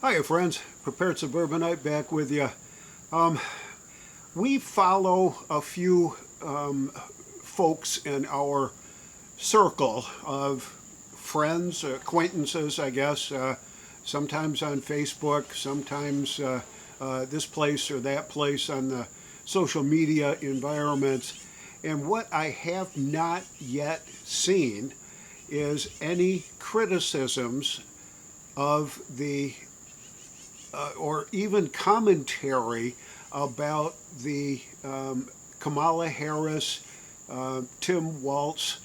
Hiya, friends. Prepared Suburbanite back with you. Um, we follow a few folks in our circle of friends, acquaintances, I guess, sometimes on Facebook, sometimes this place or that place on the social media environments. And what I have not yet seen is any criticisms of the or even commentary about the Kamala Harris, Tim Walz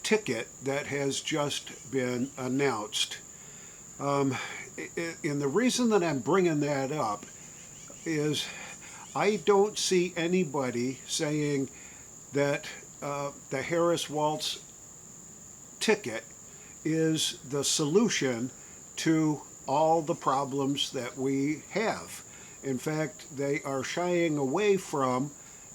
ticket that has just been announced. And the reason that I'm bringing that up is I don't see anybody saying that the Harris Walz ticket is the solution to all the problems that we have. In fact, they are shying away from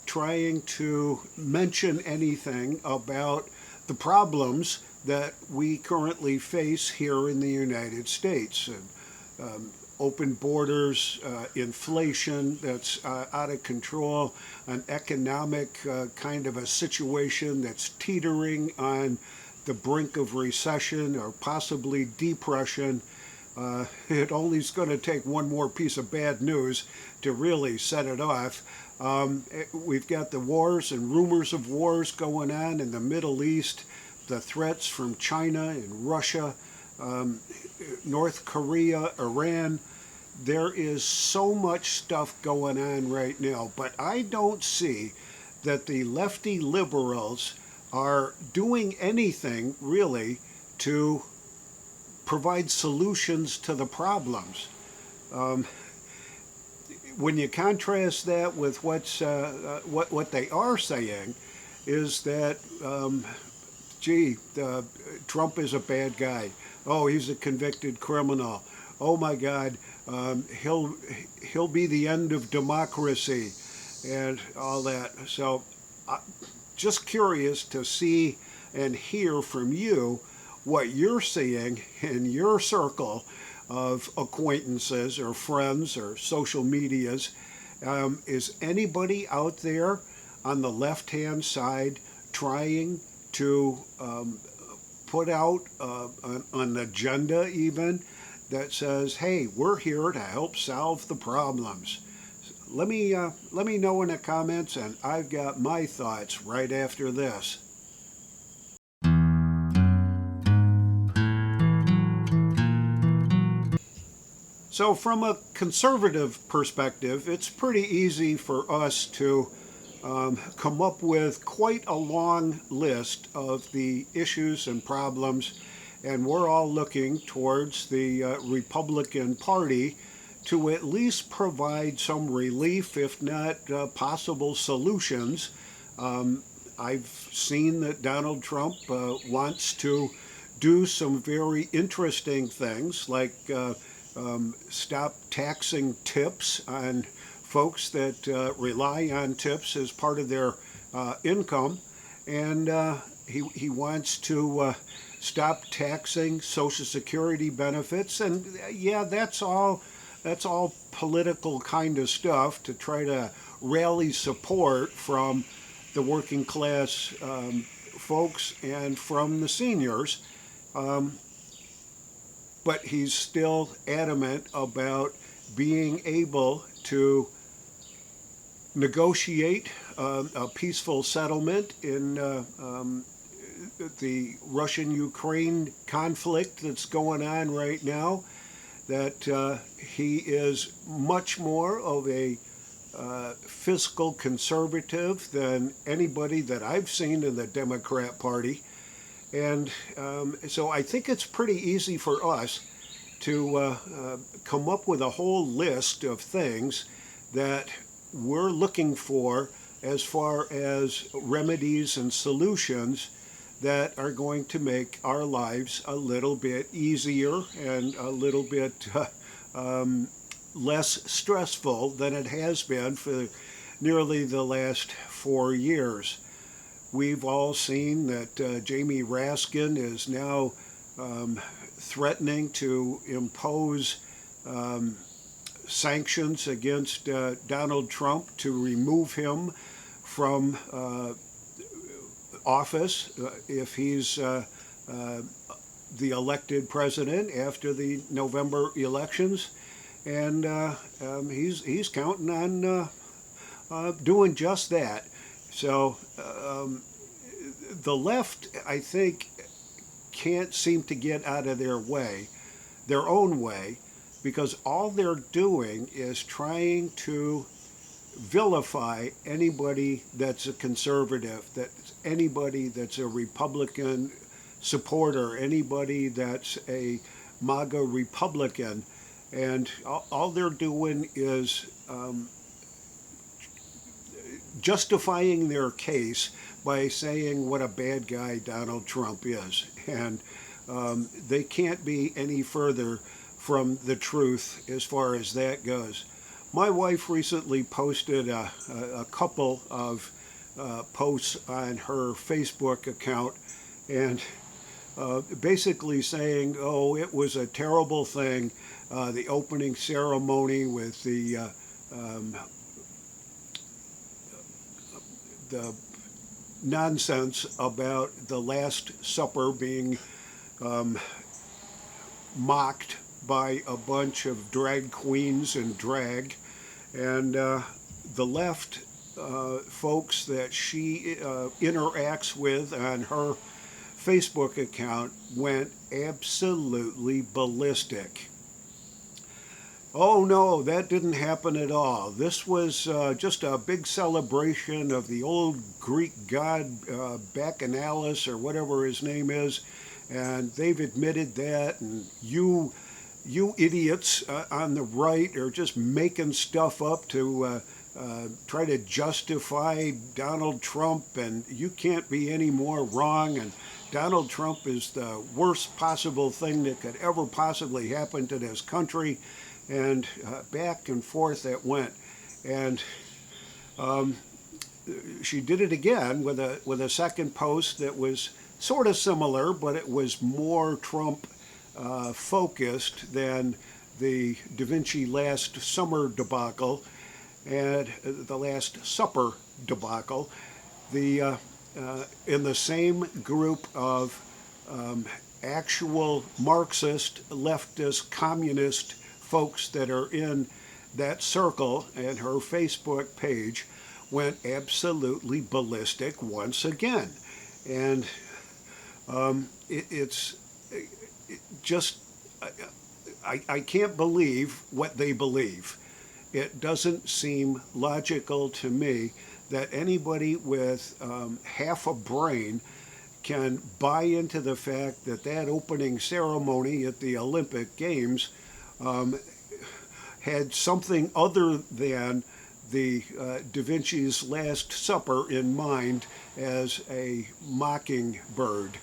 trying to mention anything about the problems that we currently face here in the United States. Open borders, inflation that's out of control, an economic kind of a situation that's teetering on the brink of recession or possibly depression. It only is going to take one more piece of bad news to really set it off. We've got the wars and rumors of wars going on in the Middle East, the threats from China and Russia, North Korea, Iran. There is so much stuff going on right now, but I don't see that the lefty liberals are doing anything really to provide solutions to the problems. When you contrast that with what they are saying, is that Trump is a bad guy. Oh, he's a convicted criminal. Oh my God, he'll be the end of democracy, and all that. So, just curious to see and hear from you what you're seeing in your circle of acquaintances or friends or social medias. Is anybody out there on the left-hand side trying to put out an agenda even that says, hey, we're here to help solve the problems? Let me know in the comments, and I've got my thoughts right after this. So from a conservative perspective, it's pretty easy for us to come up with quite a long list of the issues and problems, and we're all looking towards the Republican Party to at least provide some relief, if not possible solutions. I've seen that Donald Trump wants to do some very interesting things, like stop taxing tips on folks that rely on tips as part of their income, and he wants to stop taxing Social Security benefits, and yeah, that's all political kind of stuff to try to rally support from the working class folks and from the seniors. But he's still adamant about being able to negotiate a peaceful settlement in the Russian-Ukraine conflict that's going on right now, that he is much more of a fiscal conservative than anybody that I've seen in the Democrat Party. And so I think it's pretty easy for us to come up with a whole list of things that we're looking for as far as remedies and solutions that are going to make our lives a little bit easier and a little bit less stressful than it has been for nearly the last 4 years. We've all seen that Jamie Raskin is now threatening to impose sanctions against Donald Trump to remove him from office if he's the elected president after the November elections, and he's counting on doing just that. So the left, I think, can't seem to get out of their own way, because all they're doing is trying to vilify anybody that's a conservative, that's anybody that's a Republican supporter, anybody that's a MAGA Republican, and all they're doing is justifying their case by saying what a bad guy Donald Trump is. And they can't be any further from the truth as far as that goes. My wife recently posted a couple of posts on her Facebook account, and basically saying, oh, it was a terrible thing, the opening ceremony with the nonsense about the Last Supper being mocked by a bunch of drag queens and drag, and the left folks that she interacts with on her Facebook account went absolutely ballistic. Oh no, that didn't happen at all. This was just a big celebration of the old Greek god Bacchanalus, or whatever his name is, and they've admitted that, and you idiots on the right are just making stuff up to try to justify Donald Trump, and you can't be any more wrong, and Donald Trump is the worst possible thing that could ever possibly happen to this country, and back and forth it went. And she did it again with a second post that was sort of similar, but it was more Trump focused than the Da Vinci Last Summer debacle and the Last Supper debacle. The in the same group of actual Marxist, leftist, communist folks that are in that circle, and her Facebook page went absolutely ballistic once again. And it's just, I can't believe what they believe. It doesn't seem logical to me that anybody with half a brain can buy into the fact that that opening ceremony at the Olympic Games had something other than the Da Vinci's Last Supper in mind as a mockingbird.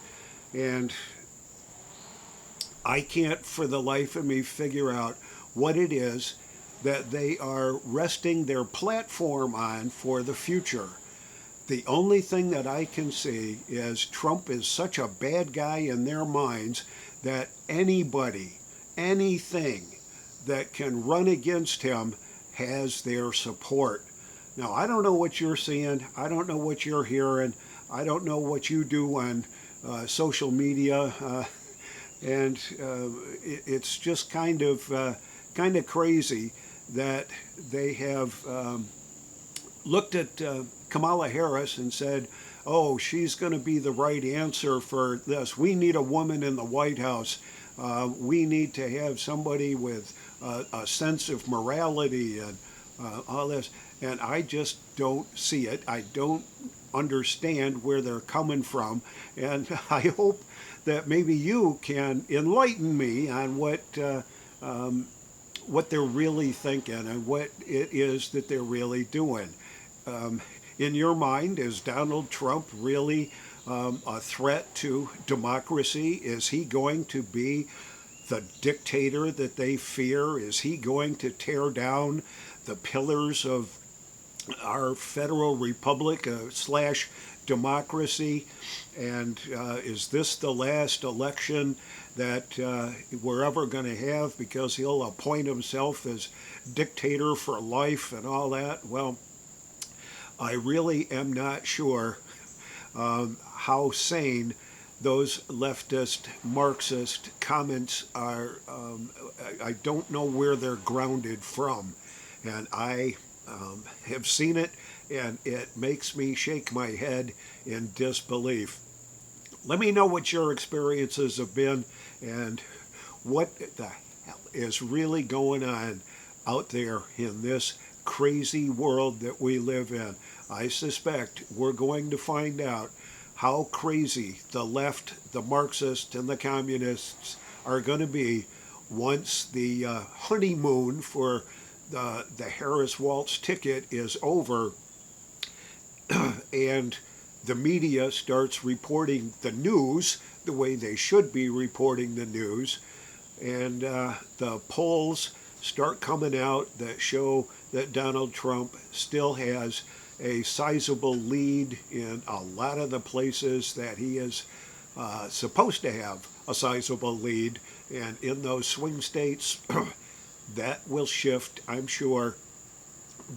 And I can't for the life of me figure out what it is that they are resting their platform on for the future. The only thing that I can see is Trump is such a bad guy in their minds that anybody, anything that can run against him has their support. Now, I don't know what you're seeing. I don't know what you're hearing. I don't know what you do on social media. And it's just kind of crazy that they have looked at Kamala Harris and said, oh, she's going to be the right answer for this. We need a woman in the White House. We need to have somebody with a sense of morality and all this. And I just don't see it. I don't understand where they're coming from. And I hope that maybe you can enlighten me on what they're really thinking and what it is that they're really doing. In your mind, is Donald Trump really a threat to democracy? Is he going to be the dictator that they fear? Is he going to tear down the pillars of our federal republic / democracy? And is this the last election that we're ever going to have, because he'll appoint himself as dictator for life and all that? Well, I really am not sure how sane those leftist Marxist comments are. I don't know where they're grounded from, and I have seen it, and it makes me shake my head in disbelief. Let me know what your experiences have been and what the hell is really going on out there in this crazy world that we live in. I suspect we're going to find out how crazy the left, the Marxists, and the communists are going to be once the honeymoon for the Harris Waltz ticket is over and the media starts reporting the news the way they should be reporting the news, and the polls start coming out that show that Donald Trump still has a sizable lead in a lot of the places that he is supposed to have a sizable lead. And in those swing states, that will shift, I'm sure,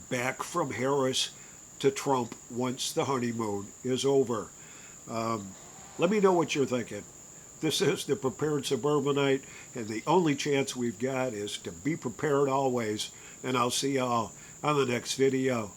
back from Harris to Trump once the honeymoon is over. Let me know what you're thinking. This is the Prepared Suburbanite, and the only chance we've got is to be prepared always. And I'll see y'all on the next video.